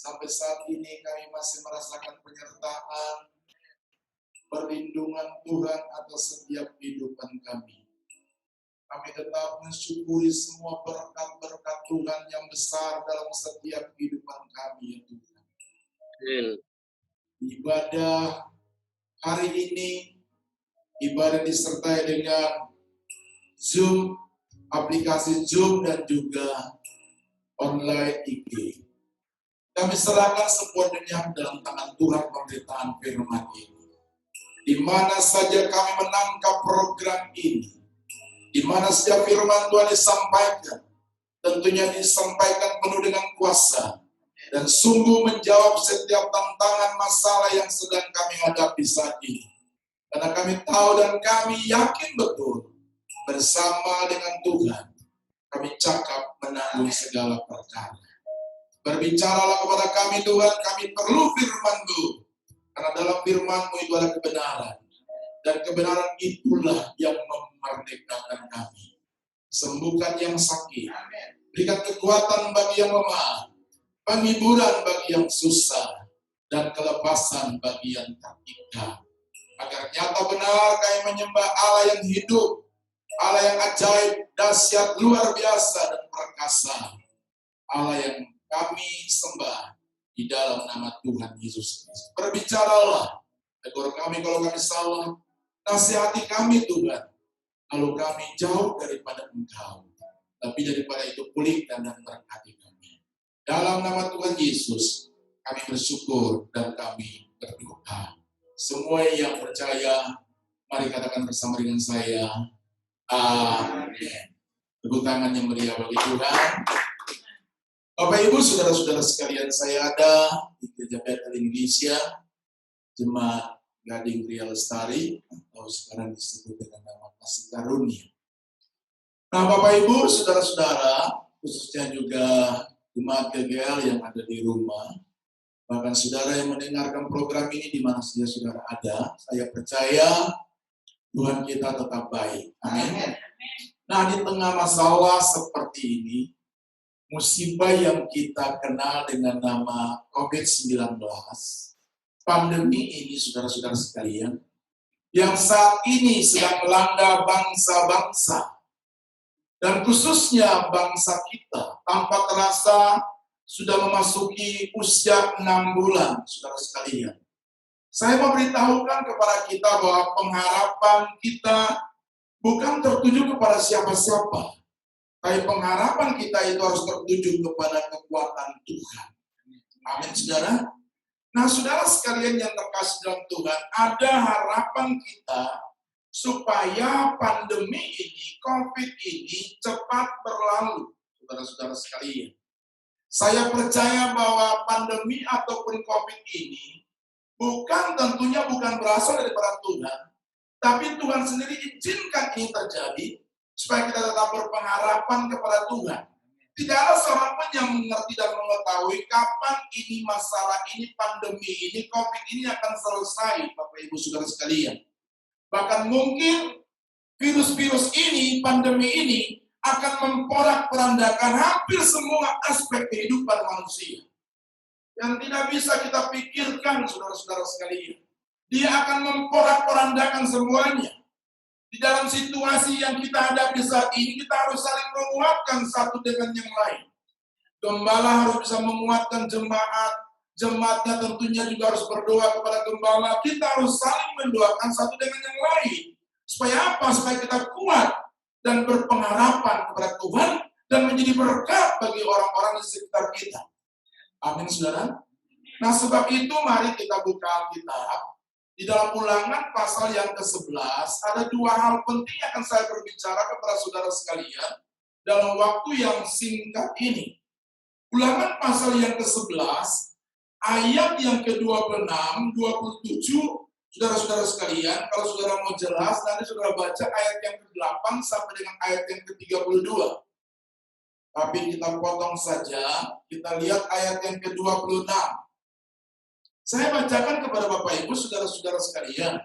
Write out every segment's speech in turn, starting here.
Sampai saat ini kami masih merasakan penyertaan, perlindungan Tuhan atas setiap kehidupan kami. Kami tetap mensyukuri semua berkat-berkat Tuhan yang besar dalam setiap kehidupan kami, ya Tuhan. Ibadah hari ini, ibadah disertai dengan Zoom, aplikasi Zoom dan juga online IG. Kami serahkan sepenuhnya dalam tangan Tuhan pemberitaan firman ini. Di mana saja kami menangkap program ini, di mana setiap firman Tuhan disampaikan, tentunya disampaikan penuh dengan kuasa, dan sungguh menjawab setiap tantangan masalah yang sedang kami hadapi saat ini. Karena kami tahu dan kami yakin betul, bersama dengan Tuhan, kami cakap menanggung segala perkara. Berbicaralah kepada kami Tuhan, kami perlu firman-Mu. Karena dalam firman-Mu itu ada kebenaran. Dan kebenaran itulah yang memerdekakan kami. Sembuhkan yang sakit. Berikan kekuatan bagi yang lemah. Penghiburan bagi yang susah. Dan kelepasan bagi yang terikat. Agar nyata benar kami menyembah Allah yang hidup. Allah yang ajaib, dahsyat, luar biasa dan perkasa. Allah yang kami sembah di dalam nama Tuhan Yesus Kristus. Berbicaralah, tegur kami kalau kami salah, nasihati kami Tuhan, kalau kami jauh daripada Engkau. Tapi daripada itu pulihkan dan berkati kami. Dalam nama Tuhan Yesus, kami bersyukur dan kami berdoa. Semua yang percaya, mari katakan bersama dengan saya, amin. Tepuk tangan yang meriah bagi Tuhan. Bapak Ibu, saudara-saudara sekalian, saya ada di Gereja Bethel Indonesia, Jemaat Gading Ria Lestari, atau sekarang disebut dengan nama Kasih Karunia. Nah, Bapak Ibu, saudara-saudara, khususnya juga Jemaat GGL yang ada di rumah, bahkan saudara yang mendengarkan program ini di mana saja saudara ada, saya percaya Tuhan kita tetap baik. Amin. Nah, di tengah masalah seperti ini, musibah yang kita kenal dengan nama COVID-19, pandemi ini saudara-saudara sekalian, yang saat ini sedang melanda bangsa-bangsa, dan khususnya bangsa kita, tanpa terasa sudah memasuki usia 6 bulan, saudara sekalian. Saya memberitahukan kepada kita bahwa pengharapan kita bukan tertuju kepada siapa-siapa. Tapi pengharapan kita itu harus tertuju kepada kekuatan Tuhan. Amin, saudara. Nah, saudara sekalian yang terkasih dalam Tuhan, ada harapan kita supaya pandemi ini, COVID ini cepat berlalu, saudara-saudara sekalian. Saya percaya bahwa pandemi ataupun COVID ini tentunya bukan berasal daripada Tuhan, tapi Tuhan sendiri izinkan ini terjadi supaya kita tetap berpengharapan kepada Tuhan. Tidak ada seorang pun yang mengerti dan mengetahui kapan ini masalah ini, pandemi ini, COVID ini akan selesai, Bapak Ibu Saudara sekalian. Bahkan mungkin virus-virus ini, pandemi ini, akan memporak-porandakan hampir semua aspek kehidupan manusia. Yang tidak bisa kita pikirkan, saudara-saudara sekalian. Dia akan memporak-porandakan semuanya. Di dalam situasi yang kita hadapi saat ini, kita harus saling menguatkan satu dengan yang lain. Gembala harus bisa menguatkan jemaat, jemaatnya tentunya juga harus berdoa kepada gembala. Kita harus saling mendoakan satu dengan yang lain. Supaya apa? Supaya kita kuat dan berpengharapan kepada Tuhan dan menjadi berkat bagi orang-orang di sekitar kita. Amin, saudara. Nah, sebab itu mari kita buka Alkitab. Di dalam Ulangan pasal yang ke-11, ada 2 hal penting yang akan saya berbicara kepada saudara sekalian dalam waktu yang singkat ini. Ulangan pasal yang ke-11, ayat yang ke-26, 27, saudara-saudara sekalian, kalau saudara mau jelas, nanti saudara baca ayat yang ke-8 sampai dengan ayat yang ke-32. Tapi kita potong saja, kita lihat ayat yang ke-26. Saya bacakan kepada Bapak Ibu, saudara-saudara sekalian.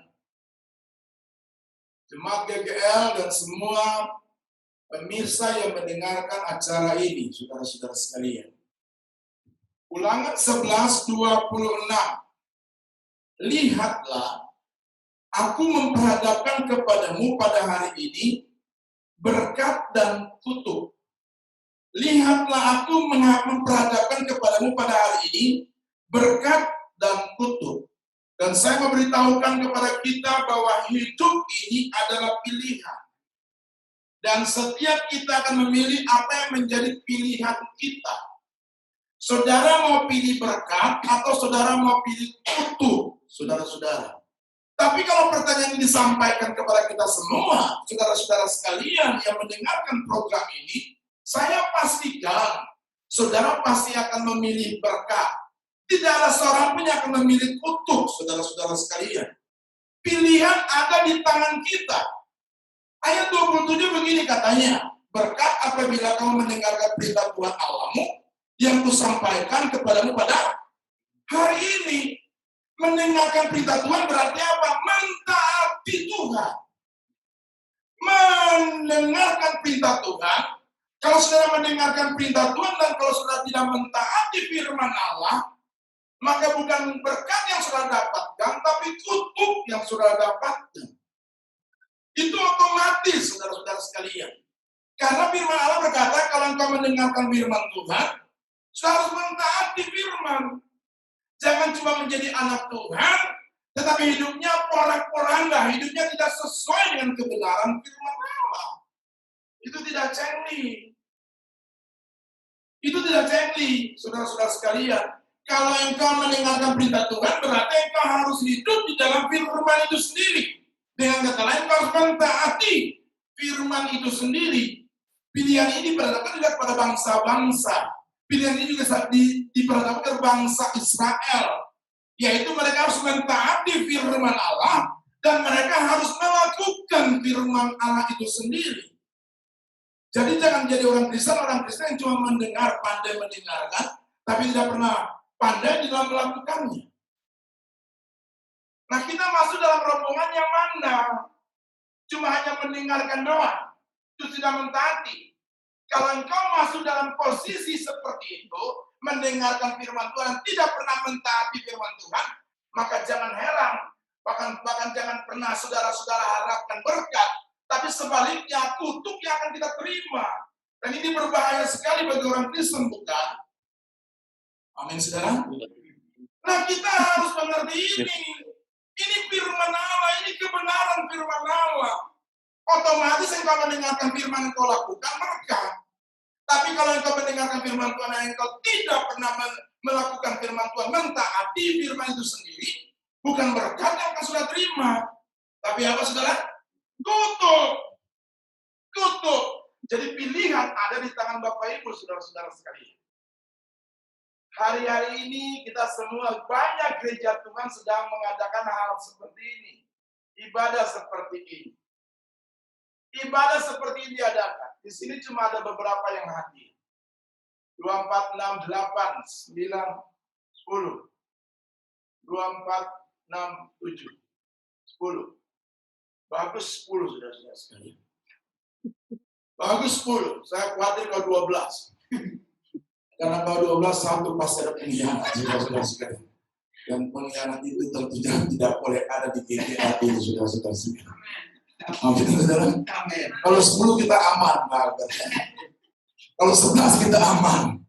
Jemaat GGL dan semua pemirsa yang mendengarkan acara ini, saudara-saudara sekalian. Ulangan 11:26. Lihatlah, aku memperhadapkan kepadamu pada hari ini berkat dan kutuk. Lihatlah, aku memperhadapkan kepadamu pada hari ini berkat dan kutuk. Dan saya memberitahukan kepada kita bahwa hidup ini adalah pilihan. Dan setiap kita akan memilih apa yang menjadi pilihan kita. Saudara mau pilih berkat atau saudara mau pilih kutuk, saudara-saudara. Tapi kalau pertanyaan ini disampaikan kepada kita semua, saudara-saudara sekalian yang mendengarkan program ini, saya pastikan saudara pasti akan memilih berkat. Tidak ada seorang pun yang akan memilih kutuk, saudara-saudara sekalian. Pilihan ada di tangan kita. Ayat 27 begini katanya, berkat apabila kamu mendengarkan perintah Tuhan Allahmu, yang kusampaikan kepadamu pada hari ini. Mendengarkan perintah Tuhan berarti apa? Mentaati Tuhan. Mendengarkan perintah Tuhan. Kalau saudara mendengarkan perintah Tuhan dan kalau saudara tidak mentaati firman Allah, maka bukan berkat yang saudara dapatkan, tapi kutuk yang saudara dapatkan. Itu otomatis, saudara-saudara sekalian. Karena firman Allah berkata, kalau engkau mendengarkan firman Tuhan, saudara harus mentaati firman. Jangan cuma menjadi anak Tuhan, tetapi hidupnya porak-poranda, hidupnya tidak sesuai dengan kebenaran firman Allah. Itu tidak cengli. Itu tidak cengli, saudara-saudara sekalian. Kalau engkau mendengarkan perintah Tuhan, berarti engkau harus hidup di dalam firman itu sendiri. Dengan kata lain, engkau harus mentaati firman itu sendiri. Pilihan ini diperhadapkan juga kepada bangsa-bangsa. Pilihan ini juga diperhadapkan ke bangsa Israel. Yaitu mereka harus mentaati firman Allah, dan mereka harus melakukan firman Allah itu sendiri. Jadi jangan jadi orang Kristen yang cuma mendengar, pandai mendengarkan, tapi tidak pernah pandai di dalam melakukannya. Nah, kita masuk dalam rombongan yang mana? Cuma hanya mendengarkan doang, itu tidak mentaati. Kalau engkau masuk dalam posisi seperti itu, mendengarkan firman Tuhan, tidak pernah mentaati firman Tuhan, maka jangan heran, bahkan jangan pernah saudara-saudara harapkan berkat, tapi sebaliknya kutuk yang akan kita terima. Dan ini berbahaya sekali bagi orang Kristen, bukan? Amin, saudara. Nah, kita harus mengerti ini. Ini firman Allah, ini kebenaran firman Allah. Otomatis engkau mendengarkan firman engkau lakukan berkat. Tapi kalau engkau mendengarkan firman Tuhan dan engkau tidak pernah melakukan firman Tuhan, mentaati firman itu sendiri, bukan berkat yang akan sudah terima. Tapi apa, saudara? Kutuk. Kutuk. Jadi pilihan ada di tangan Bapak Ibu, saudara-saudara sekalian. Hari-hari ini kita semua, banyak gereja Tuhan sedang mengadakan hal seperti ini. Ibadah seperti ini. Ibadah seperti ini diadakan. Di sini cuma ada beberapa yang hadir. 2, 4, 6, 8, 9, 10. 2, 4, 6, 7. 10. Bagus 10, saudara-saudara sekalian. Bagus 10. Saya khawatir kalau 12. Karena kalau 12, satu pasti ada pengkhianat, saudara-saudara sekalian. Dan pengkhianat itu tentunya tidak boleh ada di GPA ini, saudara-saudara sekalian. Amin, saudara. Kalau 10 kita aman, kalau 11 kita aman.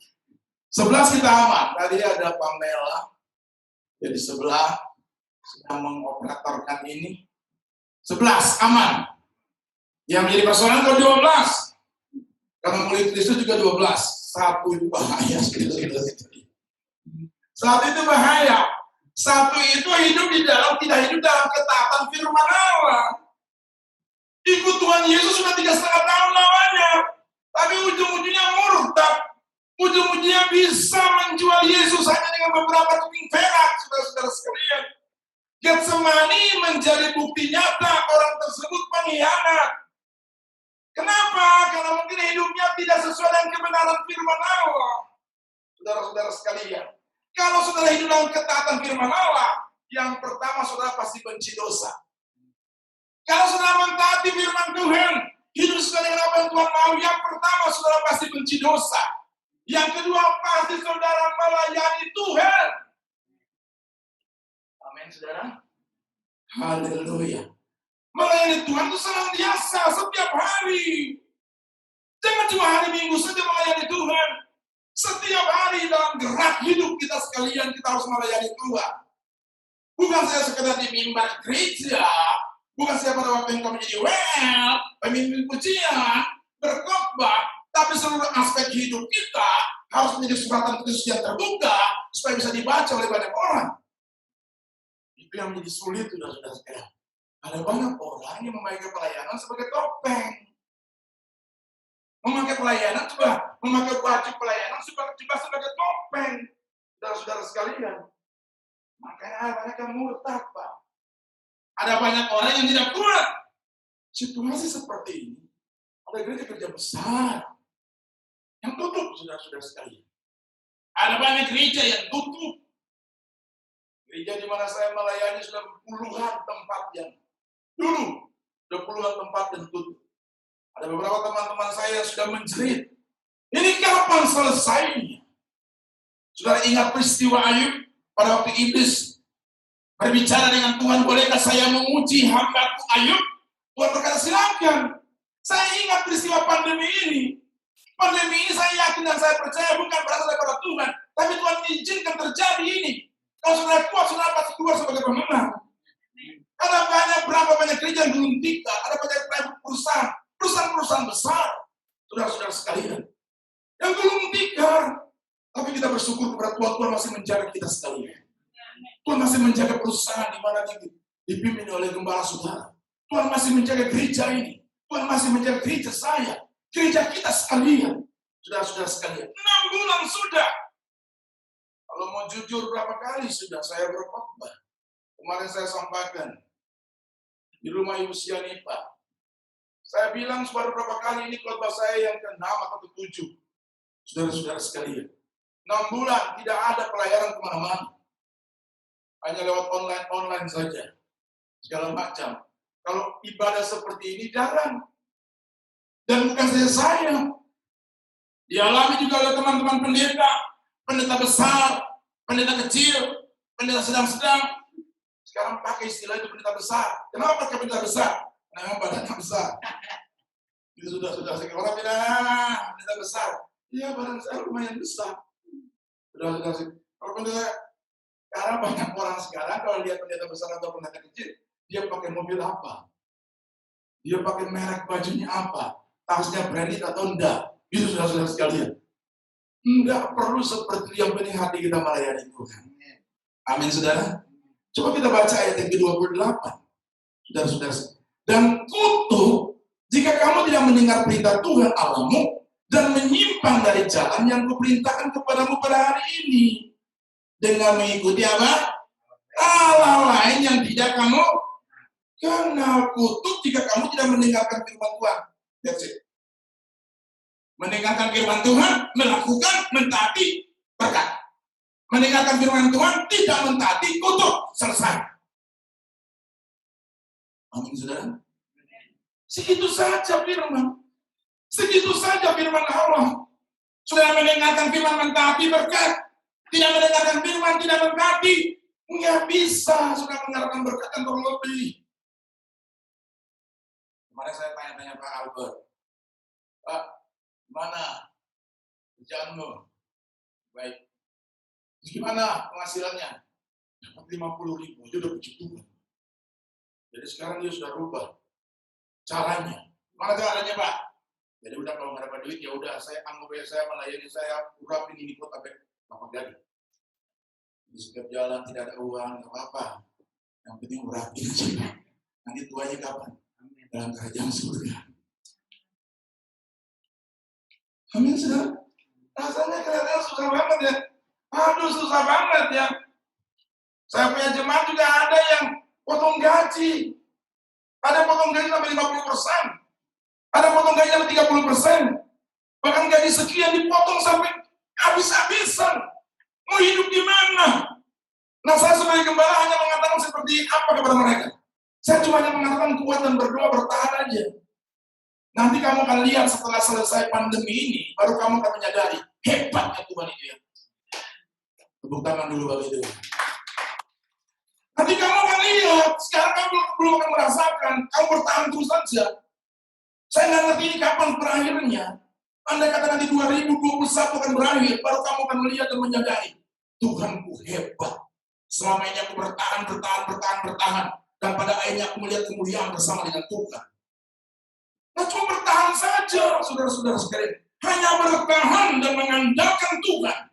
11 kita aman. Tadi ada Pamela, jadi sebelah sedang mengoperatorkan ini. 11 aman. Yang menjadi persoalan kalau 12. Karena murid Kristus juga 12. Satu itu bahaya. Satu itu bahaya. Satu itu hidup di dalam, tidak hidup dalam ketaatan firman Allah. Ikut Tuhan Yesus sudah 3,5 tahun lamanya. Tapi ujung-ujungnya murtad. Ujung-ujungnya bisa menjual Yesus hanya dengan beberapa keping perak, saudara-saudara sekalian. Getsemani menjadi bukti nyata orang tersebut pengkhianat. Kenapa? Karena mungkin hidupnya tidak sesuai dengan kebenaran firman Allah. Saudara-saudara sekalian. Kalau saudara hidup dalam ketaatan firman Allah, yang pertama saudara pasti benci dosa. Kalau saudara mentaati firman Tuhan, hidup sesuai dengan apa yang Tuhan mau, yang pertama saudara pasti benci dosa. Yang kedua pasti saudara melayani Amin, saudara. Haleluya. Melayani Tuhan itu senantiasa, setiap hari. Jangan cuma hari Minggu saja melayani Tuhan. Setiap hari dalam gerak hidup kita sekalian, kita harus melayani Tuhan. Bukan saya sekedar di mimbar gereja, bukan saya pada waktu yang kami jadi pemimpin pujian, berkhotbah, tapi seluruh aspek hidup kita harus menjadi suratan Kristus yang terbuka, supaya bisa dibaca oleh banyak orang. Itu yang menjadi sulit, saudara-saudara sekalian. Ada banyak orang yang memakai pelayanan sebagai topeng. Memakai pelayanan juga, memakai baju pelayanan juga sebagai topeng. Saudara-saudara sekalian. Makanya banyak yang murtad, Pak. Ada banyak orang yang tidak kuat. Situasi seperti ini, ada gereja kerja besar yang tutup, saudara-saudara sekalian. Ada banyak gereja yang tutup. Gereja di mana saya melayani sudah puluhan tempat yang dulu, sudah puluhan tempat yang tutup. Ada beberapa teman-teman saya yang sudah menjerit. Ini kapan selesainya? Saudara ingat peristiwa Ayub pada waktu iblis berbicara dengan Tuhan, bolehkah saya menguji hamba-Ku Ayub? Tuhan berkata, silakan. Saya ingat peristiwa pandemi ini. Pandemi ini saya yakin dan saya percaya bukan berasal daripada Tuhan, tapi Tuhan izinkan terjadi ini. Kalau saudara kuat, saudara pasti keluar sebagai pemenang. Ada berapa banyak gereja yang belum tikar, ada banyak perusahaan besar, saudara-saudara sekalian, yang belum tikar. Tapi kita bersyukur kepada Tuhan, Tuhan masih menjaga kita sekalian. Tuhan masih menjaga perusahaan di mana dipimpin oleh gembala saudara. Tuhan masih menjaga gereja ini. Tuhan masih menjaga gereja saya. Gereja kita sekalian. Saudara-saudara sekalian. 6 bulan sudah. Kalau mau jujur berapa kali sudah saya berkhotbah. Kemarin saya sampaikan di rumah Ibu Sianipa. Saya bilang baru berapa kali ini khotbah saya yang ke-6 atau ke-7. Saudara-saudara sekalian. 6 bulan tidak ada pelayanan kemana-mana. Hanya lewat online saja. Segala macam. Kalau ibadah seperti ini jarang. Dan bukan saja saya. Dialami juga oleh teman-teman pendeta. Pendeta besar, pendeta kecil, pendeta sedang-sedang. Sekarang pakai istilah itu pendeta besar. Kenapa pakai pendeta besar? Karena badannya besar. Itu sudah orang bilang, pendeta besar. Iya, badan saya lumayan besar. Sudah. Kalau pendeta, karena banyak orang sekarang kalau lihat pendeta besar atau pendeta kecil, dia pakai mobil apa? Dia pakai merek bajunya apa? Tasnya branded atau enggak? Itu saudara-saudara sekalian. Enggak perlu seperti yang penting hati kita melayani Tuhan. Amin, saudara. Coba kita baca ayat yang ke-28. Saudara-saudara. Dan kutuk jika kamu tidak mendengar perintah Tuhan Allahmu dan menyimpang dari jalan yang kuperintahkan kepadamu pada hari ini. Dengan mengikuti apa? Allah lain yang tidak kamu kenal. Kutuk jika kamu tidak mendengarkan firman Tuhan. That's it. Mendengarkan firman Tuhan, melakukan, mentaati, berkat. Mendengarkan firman Tuhan, tidak mentaati, kutuk, selesai. Amin, saudara. Segitu saja firman. Segitu saja firman Allah. Sudah mendengarkan firman, mentaati, berkat. Tidak mendengarkan firman, tidak mentaati. Nggak bisa sudah mendengarkan berkat yang terlebih. Kemarin saya tanya-tanya Pak Albert. Pak, gimana kerjaanmu? Baik. Gimana penghasilannya? Dapat 50.000, itu udah puji Tuhan. Jadi sekarang dia sudah rubah caranya. Gimana caranya, Pak? Jadi udah kalau nggak dapat duit, ya udah saya anggap saya melayani, saya urapin ini kok sampai dapat gaji. Di setiap jalan tidak ada uang, nggak apa-apa. Yang penting urapin aja. Nanti tuanya kapan? Dalam kerajaan surga. Amin, saudara. Rasanya kelihatannya susah banget ya. Aduh, susah banget ya. Saya punya jemaat juga ada yang potong gaji. Ada potong gaji sampai 50%. Ada potong gaji sampai 30%. Bahkan gaji sekian dipotong sampai habis-habisan. Mau hidup di mana? Nah, saya sebagai gembala hanya mengatakan seperti apa kepada mereka. Saya cuma hanya mengatakan kuat dan berdoa, bertahan aja. Nanti kamu akan lihat setelah selesai pandemi ini, baru kamu akan menyadari hebatnya Tuhan itu ya. Tepuk tangan dulu bagi Tuhan. Nanti belum akan merasakan, kamu bertahan terus saja. Saya nggak ngerti ini kapan berakhirnya. Andai kata nanti 2021 akan berakhir, baru kamu akan melihat dan menyadari, Tuhanku hebat. Selama ini aku bertahan. Dan pada akhirnya aku melihat kemuliaan bersama dengan Tuhan. Nah, cuma bertahan saja, saudara-saudara sekalian. Hanya bertahan dan mengandalkan Tuhan.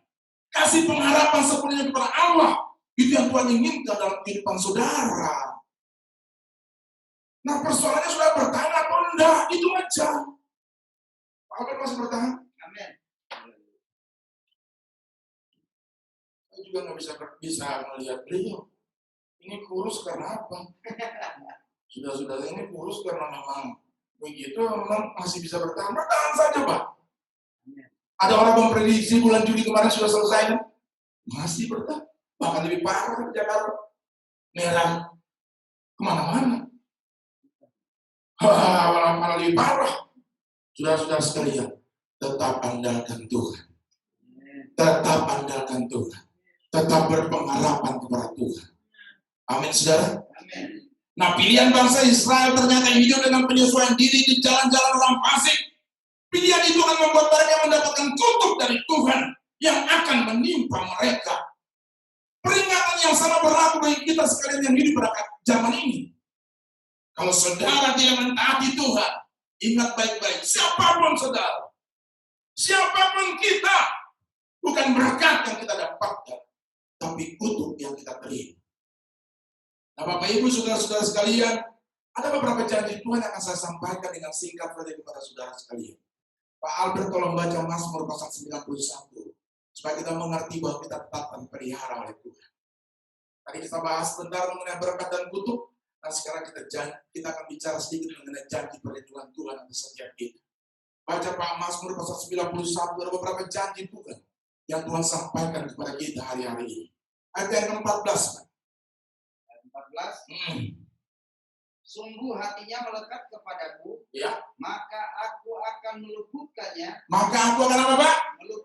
Kasih pengharapan sepenuhnya kepada Allah. Itu yang Tuhan inginkan dalam kehidupan saudara. Nah, persoalannya sudah bertahan atau enggak, itu aja. Pak Albert masih bertahan? Amin. Saya juga nggak bisa melihat beliau. Ini kurus karena apa? Sudah ini kurus karena memang begitu, memang masih bisa bertahan. Bertahan saja, Pak. Ada orang memprediksi bulan Juli kemarin sudah selesai, masih bertahan. Bahkan lebih parah di Jakarta. Merah kemana-mana. Malah lebih parah. Saudara-saudara sekalian, tetap andalkan Tuhan. Tetap andalkan Tuhan. Tetap berpengharapan kepada Tuhan. Amin, saudara. Amin. Nah, pilihan bangsa Israel ternyata hidup dengan penyesuaian diri di jalan-jalan orang fasik. Pilihan itu akan membuat mereka mendapatkan kutuk dari Tuhan yang akan menimpa mereka. Peringatan yang sama berlaku bagi kita sekalian yang hidup pada zaman ini. Kalau saudara tidak mentaati Tuhan, ingat baik-baik, siapapun saudara, siapapun kita, bukan berkat yang kita dapatkan, tapi kutuk yang kita terima. Nah, Bapak Ibu, saudara-saudara sekalian, ada beberapa janji Tuhan yang akan saya sampaikan dengan singkat saja kepada saudara sekalian. Pak Albert tolong baca Mazmur pasal 91, supaya kita mengerti bahwa kita tetap dipelihara oleh Tuhan. Tadi kita bahas sebentar mengenai berkat dan kutuk. Nah, sekarang kita akan bicara sedikit mengenai janji perlindungan Tuhan atas setiap kita. Baca Pak Mazmur pasal 91, ada beberapa janji Tuhan yang Tuhan sampaikan kepada kita hari-hari ini. Ayat yang ke-14. Ayat 14. Sungguh hatinya melekat kepadaku, ya, maka aku akan meluputkannya. Maka aku akan apa, Pak?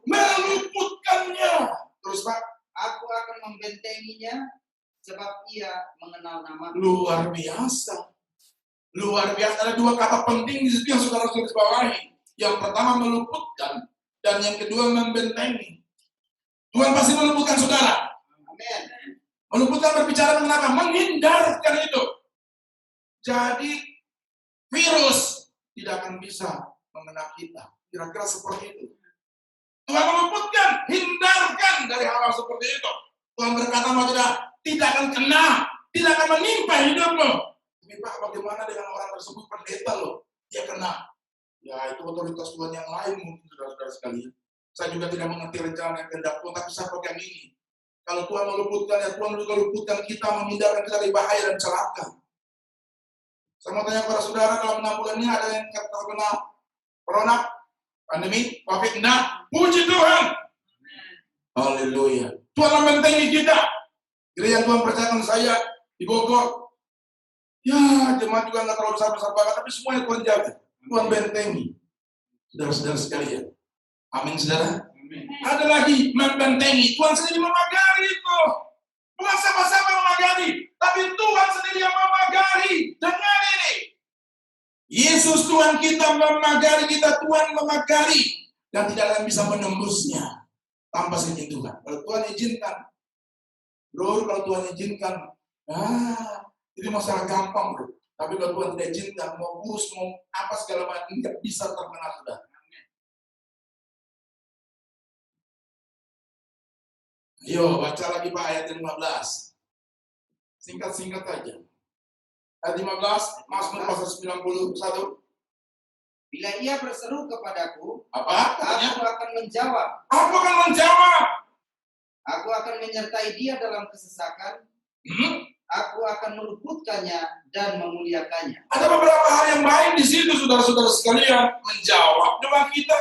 Meluputkannya. Terus, Pak? Aku akan membentenginya, sebab ia mengenal nama. Luar biasa. Luar biasa. Ada dua kata penting di situ yang saudara harus bawahi. Yang pertama meluputkan, dan yang kedua membentengi. Tuhan pasti meluputkan saudara. Amin. Meluputkan berbicara mengenai apa? Menghindarkan itu. Jadi virus tidak akan bisa mengenai kita. Kira-kira seperti itu. Tuhan meluputkan, hindarkan dari hal-hal seperti itu. Tuhan berkata bahwa tidak akan kena, tidak akan menimpa hidupmu. Tapi Pak, bagaimana dengan orang tersebut pendeta loh? Dia kena. Ya, itu otoritas Tuhan yang lain mungkin, saudara-saudara sekalian. Saya juga tidak mengerti rencana yang kehendak Tuhan, tapi saya pegang ini. Kalau Tuhan meluputkan, ya Tuhan juga luputkan kita, menghindarkan kita dari bahaya dan celaka. Saya mau tanya kepada saudara, dalam 6 bulan ini ada yang terkena corona, pandemi, COVID, enggak? Puji Tuhan. Haleluya. Tuhan membentengi kita. Jadi yang Tuhan percayakan saya di Bogor, ya jemaat juga nggak terlalu besar-besar banget, tapi semuanya Tuhan jaga. Tuhan bentengi. Saudara-saudara sekalian. Amin, saudara. Amin. Ada lagi membentengi. Tuhan sendiri memagari itu. Bukan siapa-siapa yang memagari, tapi Tuhan sendiri yang memagari. Dengar ini. Yesus Tuhan kita memagari kita, Tuhan memagari. Dan tidak ada yang bisa menembusnya tanpa izin Tuhan. Kalau Tuhan izinkan, bro, kalau Tuhan izinkan, ini masalah gampang, bro. Tapi kalau Tuhan tidak izinkan, mau kurus, mau apa segala macam, tidak bisa terkena sudah. Ayo, baca lagi Pak ayat 15. Singkat-singkat aja. Ayat 15, Mazmur pasal 91. Bila ia berseru kepadaku, Apa? aku akan menjawab. Aku akan menjawab. Aku akan menyertai dia dalam kesesakan. Aku akan meluputkannya dan memuliakannya. Ada beberapa hal yang baik di situ, saudara-saudara sekalian. Menjawab doa kita,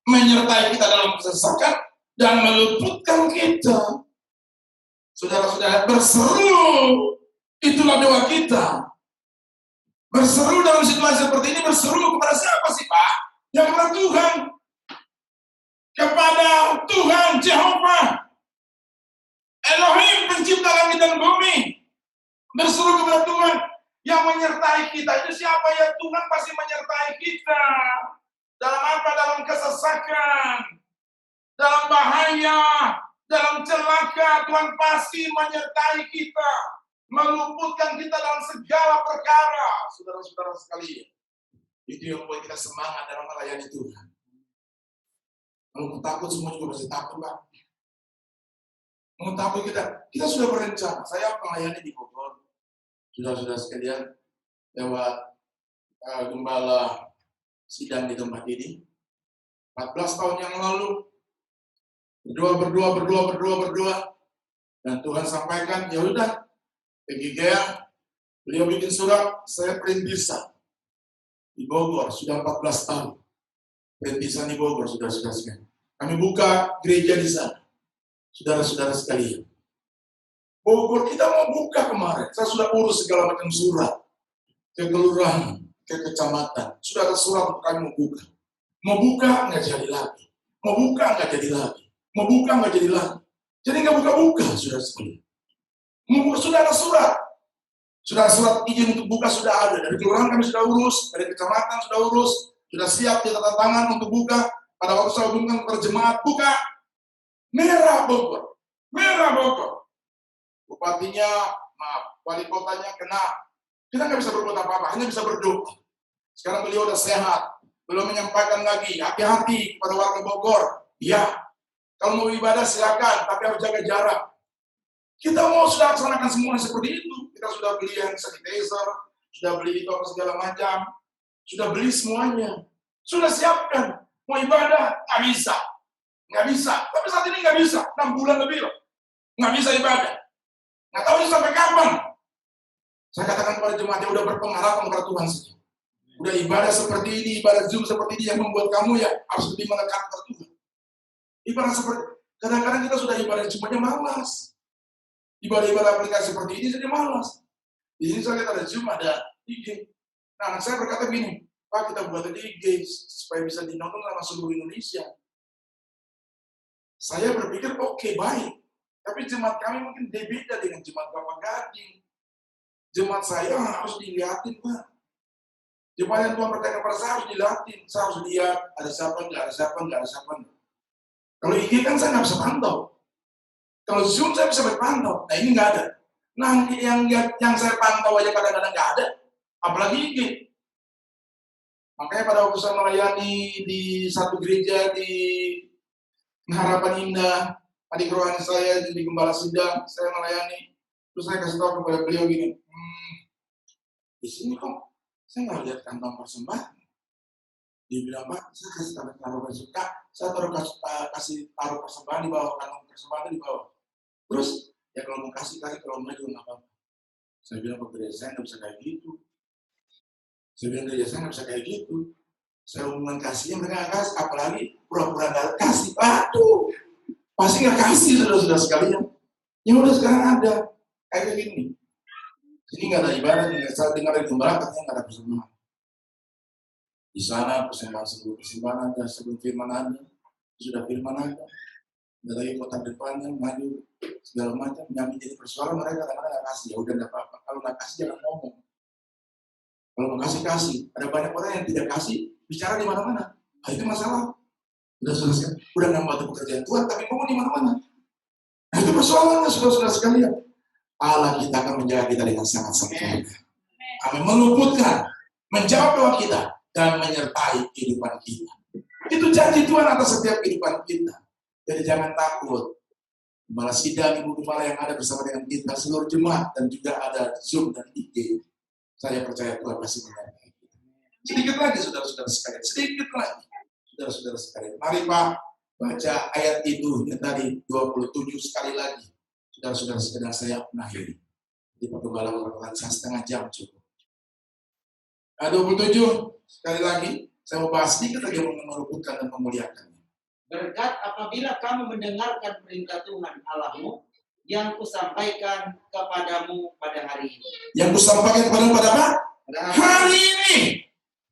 menyertai kita dalam kesesakan, dan meluputkan kita. Saudara-saudara, berseru, itulah doa kita. Berseru dalam situasi seperti ini, berseru kepada siapa sih Pak? Ya kepada Tuhan. Kepada Tuhan, Jehovah. Elohim, pencipta langit dan bumi. Berseru kepada Tuhan. Yang menyertai kita itu siapa? Ya Tuhan pasti menyertai kita. Dalam apa? Dalam kesesakan, dalam bahaya, dalam celaka, Tuhan pasti menyertai kita, meluputkan kita dalam segala perkara. Saudara-saudara sekalian, itu yang membuat kita semangat dalam melayani Tuhan. Kalau takut, semua juga pasti takut, Pak. Mau takut kita sudah berencana. Saya melayani di Bogor. Saudara-saudara sekalian, lewat gembala sidang di tempat ini, 14 tahun yang lalu, berdoa, dan Tuhan sampaikan, ya udah, PGGA, beliau bikin surat, saya perintisan di Bogor, sudah 14 tahun, perintisan di Bogor, saudara-saudara sekalian. Kami buka gereja di sana, saudara-saudara sekalian. Bogor kita mau buka kemarin, saya sudah urus segala macam surat, ke kelurahan, ke kecamatan, sudah ada surat untuk kami mau buka. Mau buka, nggak jadi lagi. Mau buka, nggak jadi lagi. Mau buka, nggak jadi lagi. Jadi nggak buka-buka, sudah sekali. Mau buka, sudah ada surat. Sudah surat izin untuk buka sudah ada. Dari kelurahan kami sudah urus, dari kecamatan sudah urus, sudah siap di tanda tangan untuk buka. Pada waktu saya hubungkan kepada jemaat, buka. Merah Bogor. Merah Bogor. Bupatinya, wali kotanya kena. Kita nggak bisa berbuat apa-apa, hanya bisa berdoa. Sekarang beliau udah sehat. Belum menyampaikan lagi, hati-hati pada warga Bogor. Ya, kalau mau ibadah silakan, tapi harus jaga jarak. Kita mau sudah laksanakan semuanya seperti itu. Kita sudah beli hand sanitizer, sudah beli itu apa segala macam, sudah beli semuanya. Sudah siapkan. Mau ibadah, nggak bisa. Nggak bisa. Tapi saat ini nggak bisa. 6 bulan lebih loh. Nggak bisa ibadah. Nggak tahu ini sampai kapan. Saya katakan kepada jemaat yang udah berpengharapan kepada Tuhan saja. Udah ibadah seperti ini, ibadah Zoom seperti ini yang membuat kamu ya harus lebih mendekat ke Tuhan. Ibadah seperti, kadang-kadang kita sudah ibadah semuanya malas. Ibadah-ibadah aplikasi seperti ini saja malas. Di sini saya lihat ada Zoom, ada IG. Nah, anak saya berkata gini, Pak kita buat di IG supaya bisa dinonton sama seluruh Indonesia. Saya berpikir oke, baik. Tapi jemaat kami mungkin beda dengan jemaat Bapak Gading. Jemaat saya harus dilihatin, Pak. Jemaat yang Tuhan berkata kepada saya harus dilihatin. Saya harus lihat, ada siapa, nggak ada siapa, nggak ada siapa. Kalau IG kan saya nggak bisa pantau. Kalau Zoom saya bisa berpantau. Nah ini nggak ada. Nah yang saya pantau aja kadang-kadang nggak ada. Apalagi IG. Makanya pada waktu saya melayani di satu gereja di Harapan Indah, adik rohani saya di Gembala Sidang, saya melayani. Terus saya kasih tahu kepada beliau gini, di sini kok saya nggak lihat kantong persembahan. Dia bilang, Pak, saya kasih taruh persembahan, saya kasih taruh persembahan di bawah, kantong persembahan di bawah. Terus, ya kalau mau kasih, kalau mau juga nggak apa-apa. Saya bilang ke gereja saya nggak bisa kayak gitu. Saya bilang gereja saya nggak bisa kayak gitu. Saya hubungan kasihnya mereka nggak kasih, apalagi pura-pura nggak kasih. Aduh, pasti nggak kasih saudara-saudara sekalian. Ya udah sekarang ada kayak gini. Jadi nggak ada ibadah, saya dengar di gembala katanya nggak ada persembahan. Di sana persembahan sebelum persembahan ada, sebelum firman ada, sudah firman ada lagi kota depannya maju segala macam, yang menjadi persoalan mereka kadang-kadang nggak kasih. Ya udah nggak apa-apa. Kalau nggak kasih jangan ngomong. Kalau mau kasih. Ada banyak orang yang tidak kasih, bicara di mana-mana. Nah, itu masalah. Udah selesai. Udah nggak membantu pekerjaan Tuhan, tapi ngomong di mana-mana. Nah itu persoalannya, saudara-saudara sekalian. Allah kita akan menjaga kita dengan sangat sempurna. Amin. Meluputkan, menjawab doa kita, dan menyertai kehidupan kita. Itu janji Tuhan atas setiap kehidupan kita. Jadi jangan takut. Gembala sidang, ibu gembala yang ada bersama dengan kita, seluruh jemaat, dan juga ada Zoom dan IG. Saya percaya Tuhan pasti menyertai kita. Sedikit lagi, saudara-saudara sekalian. Sedikit lagi, saudara-saudara sekalian. Mari Pak, baca ayat itu yang tadi 27 sekali lagi. Saudara-saudara sekalian, saya mengakhiri. Di Pak Gembala berkata saya setengah jam cukup. Nah, 27 sekali lagi, saya mau bahas sedikit lagi meluputkan dan memuliakannya. Berkat apabila kamu mendengarkan perintah Tuhan Allahmu yang kusampaikan kepadamu pada hari ini. Yang kusampaikan kepadamu pada apa? Hari ini.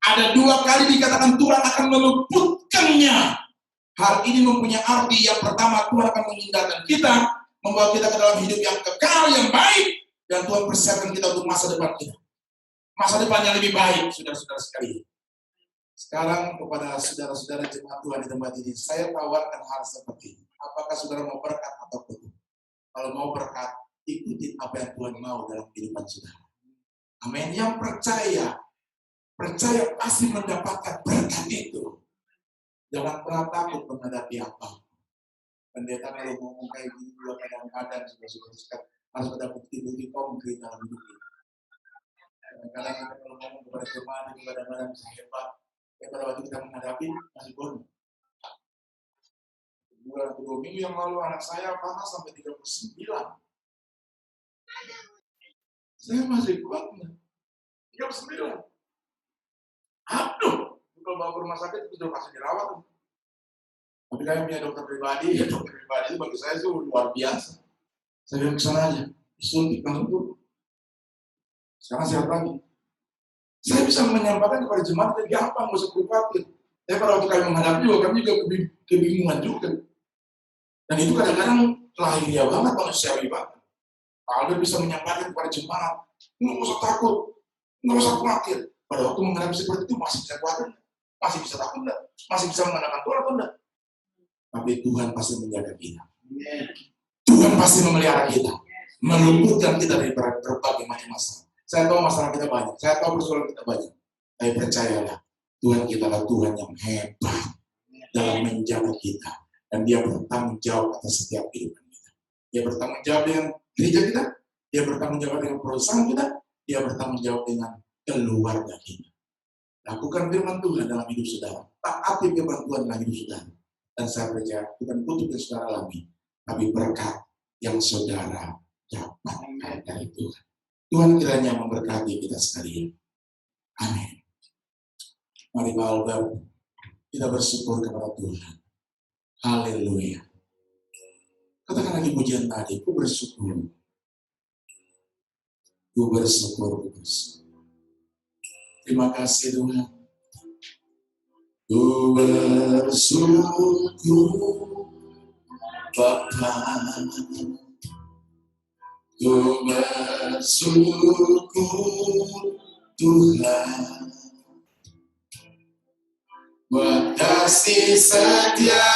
Ada 2 kali dikatakan Tuhan akan meluputkannya. Hal ini mempunyai arti yang pertama, Tuhan akan mengindahkan kita, membawa kita ke dalam hidup yang kekal, yang baik, dan Tuhan persiapkan kita untuk masa depan kita. masa depan yang lebih baik, saudara-saudara sekalian. Sekarang kepada saudara-saudara jemaat Tuhan di tempat ini, saya tawarkan hal seperti ini. Apakah saudara mau berkat atau belum? Kalau mau berkat, ikuti apa yang Tuhan mau dalam kehidupan saudara. Amin. Yang percaya pasti mendapatkan berkat itu. Jangan pernah takut menghadapi apa. Pendeta kalau ngomong kayak gini juga kadang-kadang sudah harus ada bukti-bukti konkret dalam hidup kita. Kadang-kadang kita kalau ngomong kepada jemaat itu kadang-kadang bisa hebat. Pada waktu kita menghadapi masih bodoh. Bulan 2 minggu yang lalu anak saya panas sampai 39. Saya masih kuat nggak? 39. Aduh, kalau bawa ke rumah sakit itu sudah pasti dirawat. Tapi kami punya dokter pribadi, dokter pribadi itu bagi saya itu luar biasa. Saya bilang ke sana aja, disuntik langsung tuh. Sekarang sehat lagi. Saya bisa menyampaikan kepada jemaat yang gampang, nggak usah khawatir. Tapi pada waktu kami menghadapi juga, kami juga kebingungan juga. Dan itu kadang-kadang lahiriah banget, manusiawi banget. Pak Albert bisa menyampaikan kepada jemaat, nggak usah takut, nggak usah khawatir. Pada waktu menghadapi seperti itu masih bisa khawatir, masih bisa takut enggak? Masih bisa mengandalkan Tuhan atau enggak? Tapi Tuhan pasti menjaga kita. Tuhan pasti memelihara kita, meluputkan kita dari berbagai macam masalah. Saya tahu masalah kita banyak, saya tahu persoalan kita banyak. Tapi percayalah, Tuhan kita adalah Tuhan yang hebat dalam menjaga kita. Dan dia bertanggung jawab atas setiap kehidupan kita. Dia bertanggung jawab dengan gereja kita, dia bertanggung jawab dengan perusahaan kita, dia bertanggung jawab dengan keluarga kita. Lakukan firman Tuhan dalam hidup saudara. Taati firman Tuhan dalam hidup saudara. Dan saya percaya bukan untuk yang saudara alami, tapi berkat yang saudara dapatkan dari Tuhan. Tuhan kiranya memberkati kita sekalian. Amin. Mari Pak Albert, kita bersyukur kepada Tuhan. Haleluya. Katakan lagi pujian tadi, ku bersyukur. Ku bersyukur, ku bersyukur. Terima kasih Tuhan. Ku bersyukur Bapa. Ku bersyukur Tuhan. Buat kasih setia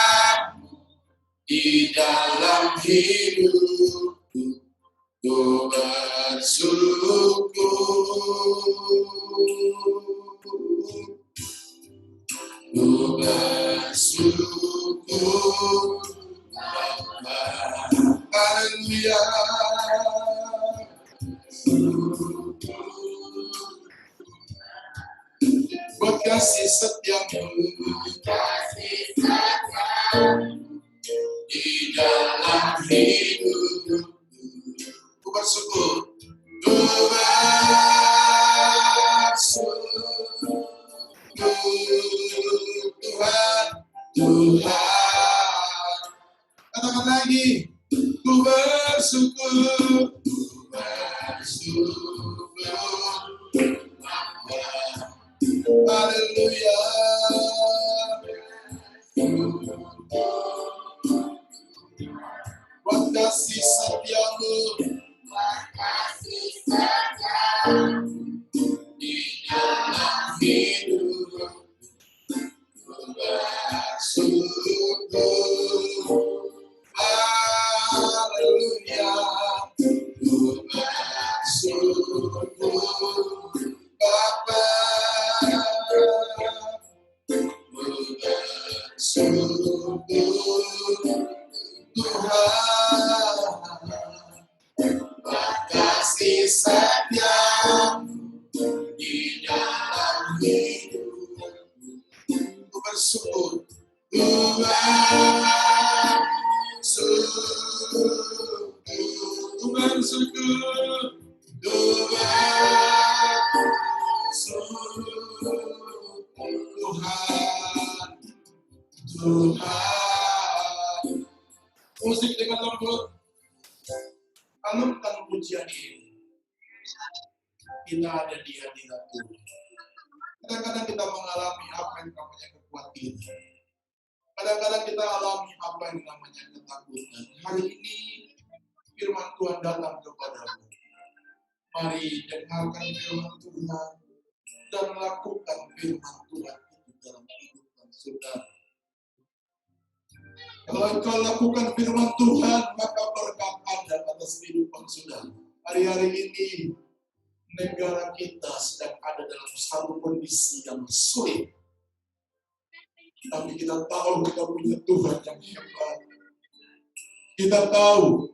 di dalam hidupku, ku bersyukur. Ku bersyukur Bapa. Haleluya. Buat kasih setiamu di dalam hidupku, ku bersyukur. Ku bersyukur Tuhan, Tuhan. Katakan lagi, ku bersyukur, ku bersyukur. Haleluya. Buat kasih setiamu di dalam hidup, ku bersyukur. Haleluya. Ku bersyukur Bapa. Ku bersyukur Tuhan. Kasih setia di dalam hidupku, ku bersyukur, ku bersyukur, ku bersyukur, ku bersyukur Tuhan, Tuhan. Musik dengan lembut. Alurkan pujian ini. Bila ada di hadirat Tuhan. Kadang-kadang kita mengalami apa yang namanya kekhawatiran. Kadang-kadang kita alami apa yang namanya ketakutan. Hari ini firman Tuhan datang kepadamu. Mari dengarkan firman Tuhan dan lakukan firman Tuhan itu dalam kehidupan saudara. Kalau engkau lakukan firman Tuhan, maka berkat ada atas kehidupan saudara. Hari-hari ini negara kita sedang ada dalam satu kondisi yang sulit. Tapi kita tahu kita punya Tuhan yang hebat. Kita tahu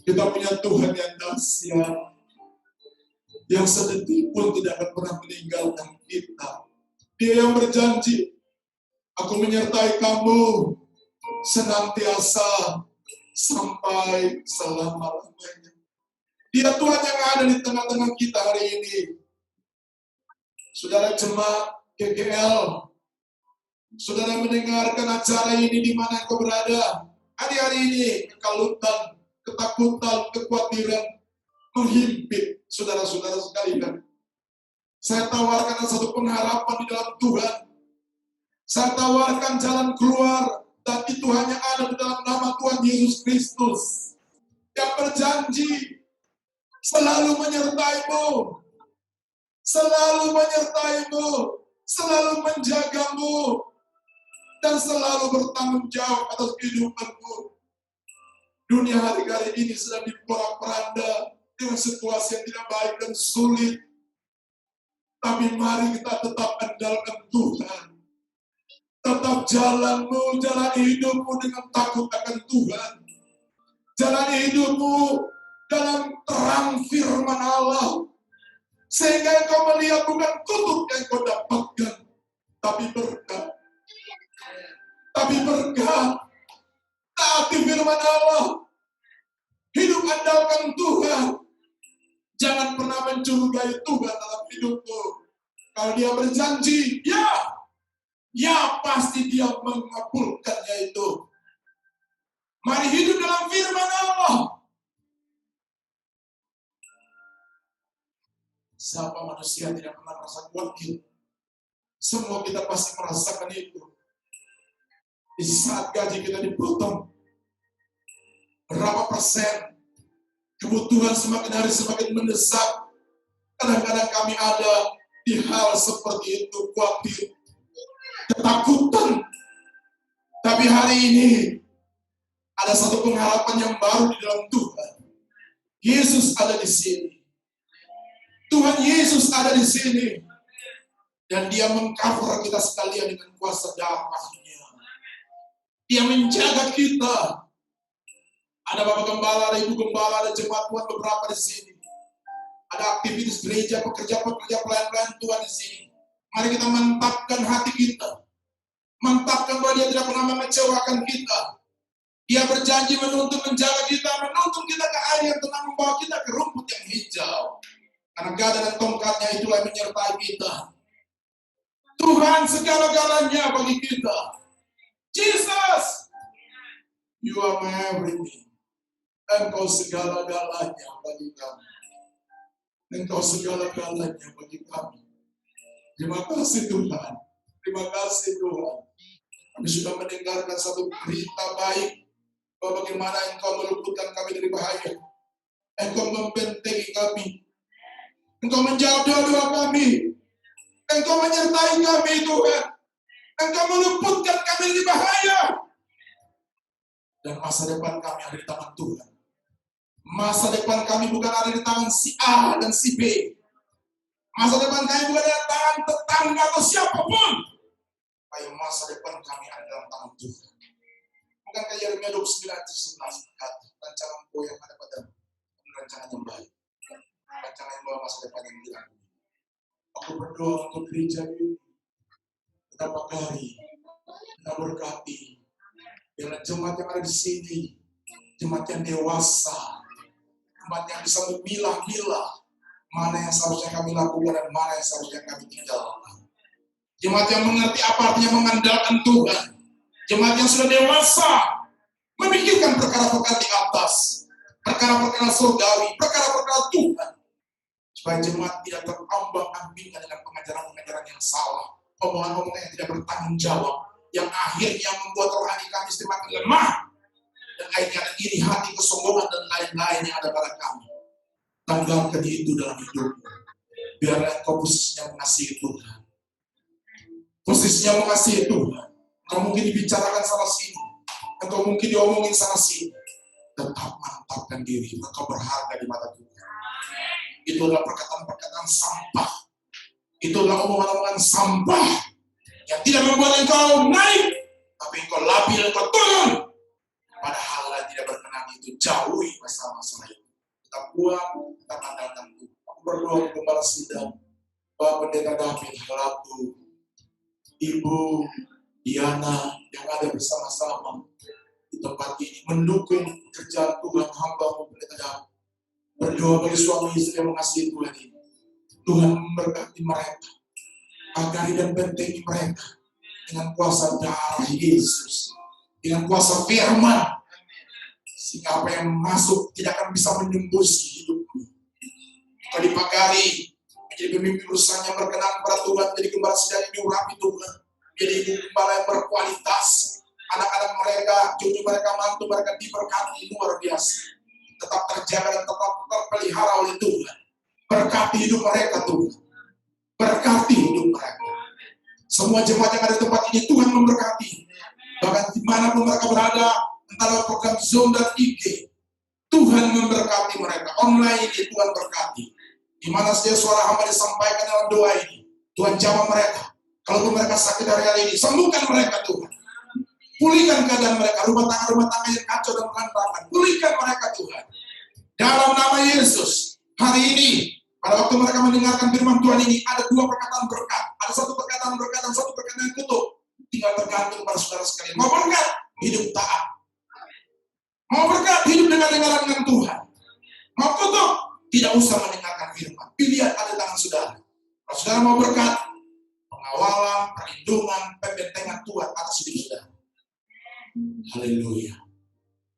kita punya Tuhan yang dahsyat, yang sedetik pun tidak akan pernah meninggalkan kita. Dia yang berjanji, aku menyertai kamu senantiasa sampai selama-lamanya. Dia Tuhan yang ada di tengah-tengah kita hari ini. Saudara jemaat GGL, saudara mendengarkan acara ini di mana engkau berada. Hari-hari ini kekalutan, ketakutan, kekhawatiran menghimpit saudara-saudara sekalian. Saya tawarkan satu pengharapan di dalam Tuhan. Saya tawarkan jalan keluar, dan itu hanya ada di dalam nama Tuhan Yesus Kristus yang berjanji selalu menyertaimu, selalu menyertaimu, selalu menjagamu, dan selalu bertanggung jawab atas kehidupanmu. Dunia hari-hari ini sedang diporak-poranda dengan situasi yang tidak baik dan sulit. Tapi mari kita tetap andalkan Tuhan. Tetap jalanmu, jalan hidupmu dengan takut akan Tuhan. Jalan hidupmu dalam terang firman Allah. Sehingga engkau melihat bukan kutuk yang kau dapatkan, tapi berkat. Tapi berkat. Taati firman Allah. Hidup andalkan Tuhan. Jangan pernah mencurigai Tuhan dalam hidupmu. Kalau dia berjanji, ya pasti dia mengabulkannya itu. Mari hidup dalam firman Allah. Siapa manusia tidak pernah merasa khawatir? Semua kita pasti merasakan itu. Di saat gaji kita dipotong, berapa persen kebutuhan semakin hari semakin mendesak. Kadang-kadang kami ada di hal seperti itu, khawatir, ketakutan. Tapi hari ini ada satu pengharapan yang baru di dalam Tuhan. Yesus ada di sini. Tuhan Yesus ada di sini. Dan dia mengcover kita sekalian dengan kuasa darah-Nya. Dia menjaga kita. Ada Bapak Gembala, ada Ibu Gembala, ada jemaat Tuhan beberapa di sini. Ada aktivitas gereja, pekerja-pekerja pelayan-pelayan Tuhan di sini. Mari kita mantapkan hati kita. Mantapkan bahwa dia tidak pernah mengecewakan kita. Dia berjanji menuntun, menjaga kita, menuntun kita ke air yang tenang, membawa kita ke rumput yang hijau. Karena gada dan tongkatnya itulah yang menyertai kita. Tuhan segala-galanya bagi kita. Jesus, you are my everything. Engkau segala-galanya bagi kami. Engkau segala-galanya bagi kami. Terima kasih Tuhan. Terima kasih Tuhan. Kami sudah mendengarkan satu berita baik. Bahwa bagaimana Engkau meluputkan kami dari bahaya. Engkau membentengi kami. Engkau menjawab doa-doa kami. Engkau menyertai kami Tuhan. Engkau meluputkan kami dari bahaya. Dan masa depan kami ada di tangan Tuhan. Masa depan kami bukan ada di tangan si A dan si B. Masa depan kami bukan ada di tangan tetangga atau siapapun. Tapi masa depan kami ada dalam tangan Tuhan. Bukankah Yeremia 29:11 berkata, rancanganku yang ada padamu, rancangan yang baik. Rancangan yang bawa masa depan yang bilang. Aku berdoa untuk gereja ini. Kita pagari, kita berkati. Dengan jemaat yang ada di sini, jemaat yang dewasa, jemaat yang bisa memilah-milah mana yang seharusnya kami lakukan dan mana yang seharusnya kami tinggalkan. Jemaat yang mengerti apa artinya mengandalkan Tuhan. Jemaat yang sudah dewasa, memikirkan perkara-perkara di atas, perkara-perkara surgawi, perkara-perkara Tuhan. Supaya jemaat tidak terombang-ambingkan dengan pengajaran-pengajaran yang salah, omongan-omongan yang tidak bertanggung jawab, yang akhirnya membuat rohani kami semakin lemah, dan akhirnya ada iri hati, kesombongan, dan lain-lain yang ada pada kami. Tanggalkan itu dalam hidupmu. Biarlah engkau posisinya mengasihi Tuhan. Posisinya mengasihi Tuhan. Engkau mungkin dibicarakan sama sini. Engkau mungkin diomongin sama sini. Tetap mantapkan diri. Engkau berharga di mata Tuhan. Itu adalah perkataan-perkataan sampah. Itu adalah omongan-omongan sampah yang tidak membuat engkau naik, tapi engkau labil, engkau turun. Padahal yang tidak berkenan itu jauhi masalah-masalah itu. Kita buang, kita andalkan Tuhan. Aku berdoa untuk Gembala Sidang, Bapak Pendeta David, Ratu, Ibu Diana yang ada bersama-sama di tempat ini, mendukung pekerjaan Tuhan hamba Pendeta David. Berdoa bagi suami istri yang mengasihi Tuhan ini. Tuhan memberkati mereka, agari dan bentengi mereka dengan kuasa darah Yesus, dengan kuasa firman, sehingga apa yang masuk tidak akan bisa menembus hidupmu. Kau dipagari menjadi pemimpin perusahaan yang berkenan kepada Tuhan, menjadi Gembala Sidang yang diurapi Tuhan, menjadi ibu gembala yang berkualitas. Anak-anak mereka, cucu mereka, mantu mereka diberkati luar biasa, tetap terjaga dan tetap terpelihara oleh Tuhan. Berkati hidup mereka Tuhan. Berkati hidup mereka. Semua jemaat yang ada di tempat ini Tuhan memberkati. Bahkan dimanapun mereka berada, antara program Zoom dan IG, Tuhan memberkati mereka. Online ini Tuhan berkati. Di mana saja suara hamba disampaikan dalam doa ini, Tuhan jamah mereka. Kalau mereka sakit hari ini, sembuhkan mereka Tuhan. Pulihkan keadaan mereka, rumah tangga yang kacau dan berantakan. Pulihkan mereka Tuhan. Dalam nama Yesus, hari ini, pada waktu mereka mendengarkan firman Tuhan ini, ada dua perkataan berkat. Ada satu perkataan berkat dan satu perkataan kutuk. Tinggal tergantung pada saudara sekalian. Mau berkat, hidup taat. Mau berkat, hidup dengan Tuhan. Mau kutuk, tidak usah mendengarkan firman. Pilihan ada di tangan saudara. Kalau saudara mau berkat, pengawalan, perlindungan, pembentengan Tuhan atas hidup saudara. Haleluya.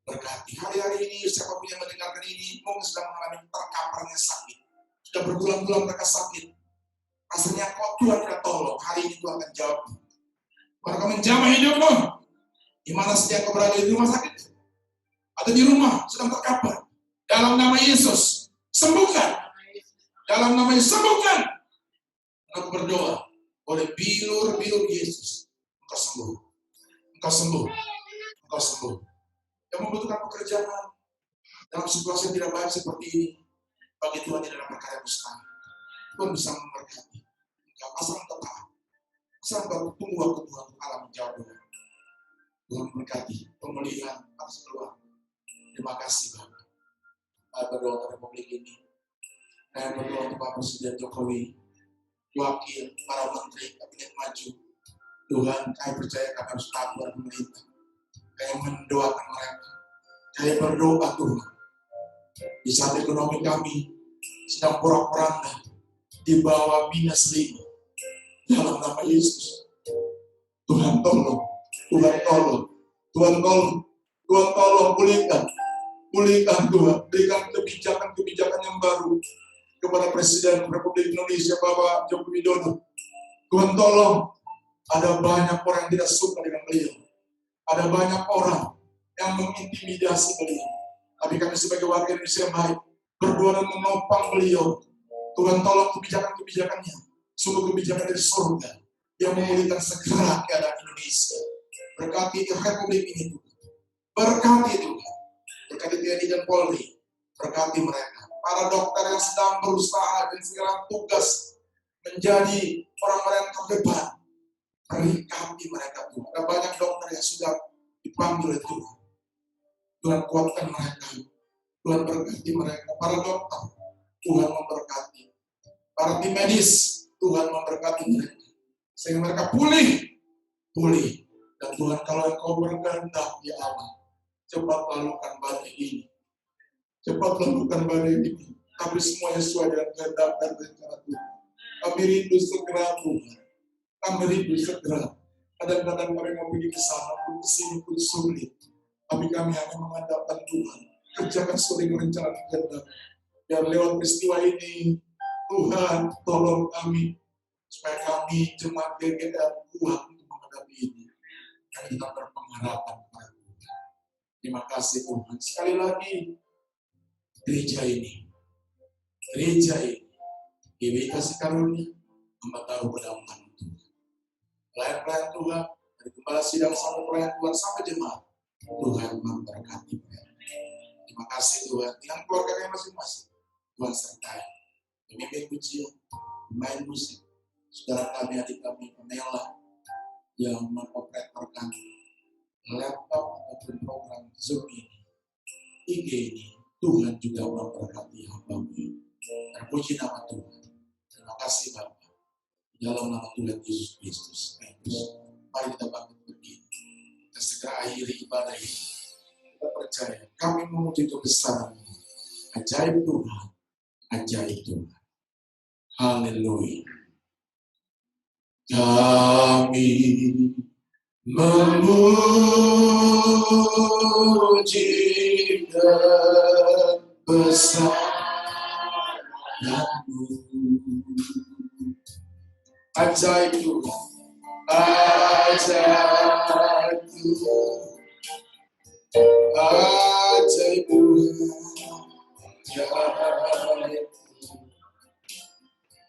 Berkati. Hari-hari ini, siapapun yang mendengarkan ini, mungkin sedang mengalami terkaparnya sakit. Sudah berbulan-bulan mereka sakit. Rasanya kok Tuhan tidak tolong. Hari ini Tuhan akan jawab. Mereka menjamah hidupmu. Di mana saja kau berada di rumah sakit atau di rumah sedang terkapar. Dalam nama Yesus, sembuhkan. Dalam nama Yesus, sembuhkan. Aku berdoa oleh bilur-bilur Yesus. Engkau sembuh. Engkau sembuh. Engkau sembuh. Yang membutuhkan pekerjaan dalam situasi yang tidak baik seperti ini, bagi Tuhan tidak ada perkara yang mustahil. Tuhan bisa memberkati. Enggak asal tetap. Asal bertunggu waktu Tuhan Allah menjawab doa. Tuhan memberkati pemulihan atas keluarga. Terima kasih Bapak. Saya berdoa untuk Republik ini. Saya berdoa untuk Pak Presiden Jokowi, wakil, para menteri, kabinet maju. Tuhan, saya percaya kami harus taat pada pemerintah. Saya mendoakan mereka. Saya berdoa Tuhan. Di saat ekonomi kami sedang porak-poranda di bawah minus 5. Dalam nama Yesus. Tuhan tolong. Tuhan tolong. Tuhan tolong. Tuhan tolong pulihkan. Pulihkan Tuhan. Berikan kebijakan-kebijakan yang baru kepada Presiden Republik Indonesia Bapak Joko Widodo. Tuhan tolong. Ada banyak orang yang tidak suka dengan beliau. Ada banyak orang yang mengintimidasi beliau. Tapi kami sebagai warga Indonesia yang baik, berdoa dan menopang beliau. Tuhan tolong kebijakan-kebijakannya. Sungguh kebijakan dari surga yang memulihkan segera keadaan Indonesia. Berkati Republik ini Tuhan. Berkati Tuhan. Berkati TNI dan Polri. Berkati mereka. Para dokter yang sedang berusaha dan segala tugas menjadi orang-orang yang terdepan. Berkati mereka Tuhan. Ada banyak dokter yang sudah dipanggil oleh Tuhan. Tuhan kuatkan mereka. Tuhan berkati mereka. Para dokter, Tuhan memberkati. Para tim medis, Tuhan memberkati mereka. Sehingga mereka pulih. Dan Tuhan, kalau Engkau berkehendak, ya Allah, cepat lalukan badai ini. Cepat lalukan badai ini. Tapi semuanya sesuai dengan kehendak dan rencana Tuhan. Kami rindu segera Tuhan. Kami rindu segera. Kadang-kadang kami mau pergi ke sana pun ke sini pun sulit. Tapi kami hanya mengandalkan Tuhan. Kerjakan sesuai dengan rencana kehendak. Biar lewat peristiwa ini, Tuhan tolong kami. Supaya kami jemaat GGR kuat untuk menghadapi ini. Dan kita berpengharapan kepada Tuhan. Terima kasih Tuhan. Sekali lagi, gereja ini gereja ini, GBI Kasih Karunia, hamba taruh pada tangan Tuhan. Pelayan-pelayan Tuhan, dari gembala sidang sampai pelayan Tuhan sampai jemaat, Tuhan memberkati mereka. Terima kasih Tuhan, dengan keluarganya masing-masing, Tuhan sertai. Pemimpin pujian, pemain musik, saudara kami, adik kami, Pamela, yang mengoperatorkan laptop ataupun program Zoom ini, IG ini, Tuhan juga memberkati hamba-Mu. Terpuji nama Tuhan. Terima kasih Bapa. Dalam nama Tuhan Yesus Kristus. Mari kita bangkit berdiri. Kita segera akhiri ibadah ini. Kita percaya kami memuji kebesaran-Mu. Ajaib Tuhan. Ajaib Tuhan. Haleluya. Kami memuji kebesaran-Mu. Ajaib Tuhan. Ajaib Tuhan. Ajaib Tuhan.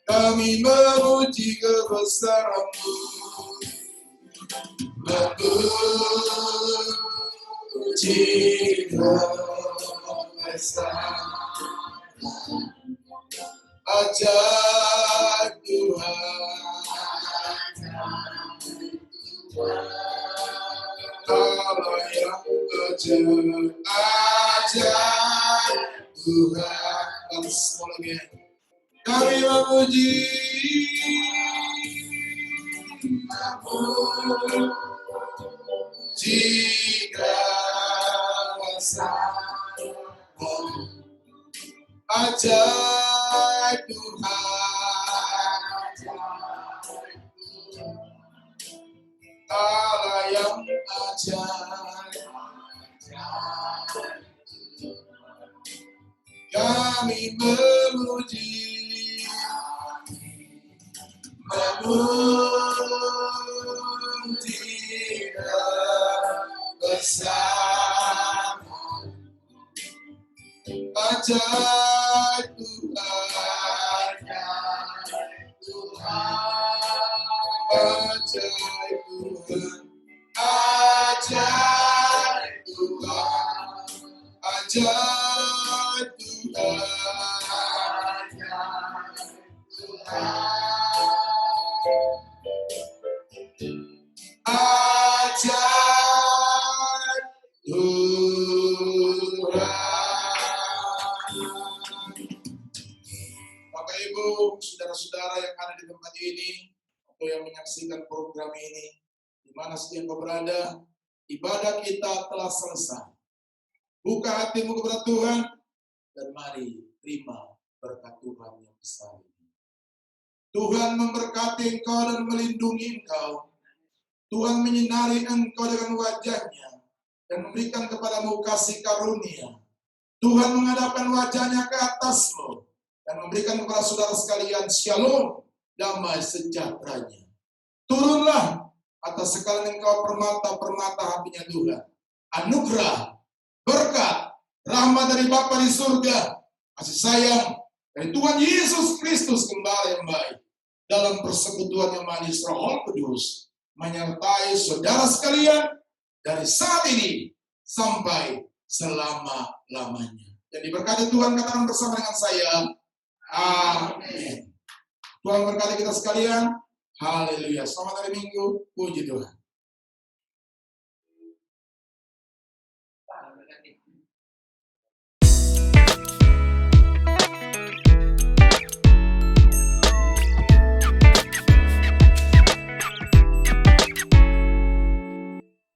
Kami memuji kebesaran-Mu. Memuji kebesaran-Mu. Ajaib Tuhan. Allah yang ajaib. Ajaib Tuhan. Semua lagi. Kami memuji kebesaran-Mu. Ajaib Tuhan. Allah yang ajaib. Kami memuji kebesaran-Mu. Ajaib Tuhan. Ajaib Tuhan. Ajaib Tuhan. Ajaib Tuhan. Ajaib Tuhan. Bapak Ibu, saudara-saudara yang ada di tempat ini, atau yang menyaksikan program ini, di mana saja Engkau berada, ibadah kita telah selesai. Buka hatimu kepada Tuhan, dan mari terima berkat Tuhan yang besar ini. Tuhan memberkati engkau dan melindungi engkau. Tuhan menyinari engkau dengan wajah-Nya dan memberikan kepadamu kasih karunia. Tuhan menghadapkan wajah-Nya ke atasmu dan memberikan kepada saudara sekalian shalom, damai sejahtera-Nya. Turunlah atas sekalian engkau permata-permata hatinya Tuhan. Anugerah, berkat, rahmat dari Bapa di surga, kasih sayang dari Tuhan Yesus Kristus kembali yang baik dalam persekutuan yang manis Roh Kudus menyertai saudara sekalian dari saat ini sampai selama-lamanya. Jadi berkati Tuhan, katakan bersama dengan saya, amin. Tuhan berkati kita sekalian. Haleluya. Selamat hari Minggu. Puji Tuhan.